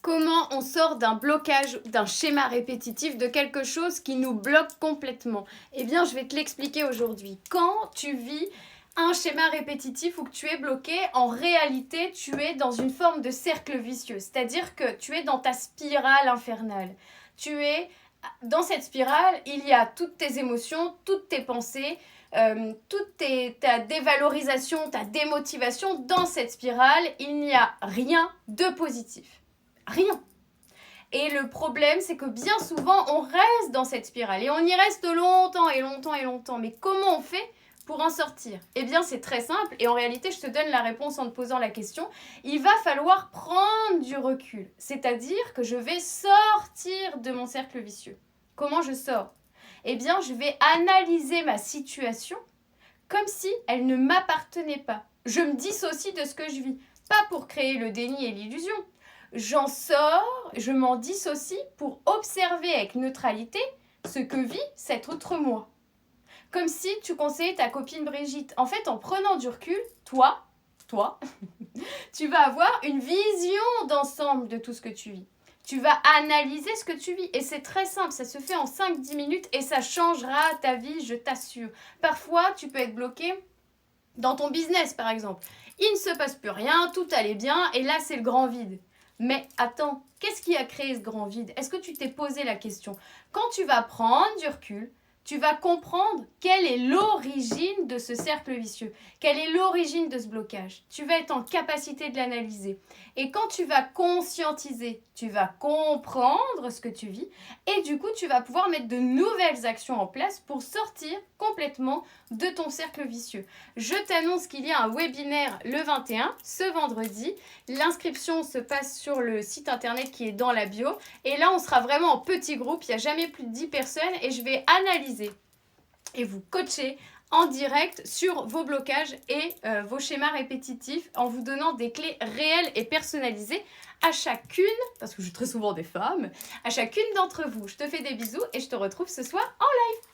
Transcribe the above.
Comment on sort d'un blocage, d'un schéma répétitif, de quelque chose qui nous bloque complètement? Eh bien, je vais te l'expliquer aujourd'hui. Quand tu vis un schéma répétitif ou que tu es bloqué, en réalité, tu es dans une forme de cercle vicieux. C'est-à-dire que tu es dans ta spirale infernale. Tu es dans cette spirale, il y a toutes tes émotions, toutes tes pensées, ta dévalorisation, ta démotivation. Dans cette spirale, il n'y a rien de positif. Rien. Et le problème, c'est que bien souvent, on reste dans cette spirale. Et on y reste longtemps et longtemps et longtemps. Mais comment on fait pour en sortir? Eh bien, c'est très simple. Et en réalité, je te donne la réponse en te posant la question. Il va falloir prendre du recul. C'est-à-dire que je vais sortir de mon cercle vicieux. Comment je sors? Eh bien, je vais analyser ma situation comme si elle ne m'appartenait pas. Je me dissocie de ce que je vis. Pas pour créer le déni et l'illusion. J'en sors, je m'en dissocie pour observer avec neutralité ce que vit cet autre moi. Comme si tu conseillais ta copine Brigitte. En fait, en prenant du recul, toi, tu vas avoir une vision d'ensemble de tout ce que tu vis. Tu vas analyser ce que tu vis. Et c'est très simple, ça se fait en 5-10 minutes et ça changera ta vie, je t'assure. Parfois, tu peux être bloqué dans ton business, par exemple. Il ne se passe plus rien, tout allait bien et là, c'est le grand vide. Mais attends, qu'est-ce qui a créé ce grand vide? Est-ce que tu t'es posé la question? Quand tu vas prendre du recul, tu vas comprendre quelle est l'origine de ce cercle vicieux, quelle est l'origine de ce blocage. Tu vas être en capacité de l'analyser. Et quand tu vas conscientiser, tu vas comprendre ce que tu vis et du coup, tu vas pouvoir mettre de nouvelles actions en place pour sortir complètement de ton cercle vicieux. Je t'annonce qu'il y a un webinaire le 21, ce vendredi. L'inscription se passe sur le site internet qui est dans la bio. Et là, on sera vraiment en petit groupe. Il n'y a jamais plus de 10 personnes et je vais analyser et vous coacher en direct sur vos blocages et vos schémas répétitifs en vous donnant des clés réelles et personnalisées à chacune, parce que j'ai très souvent des femmes, à chacune d'entre vous. Je te fais des bisous et je te retrouve ce soir en live.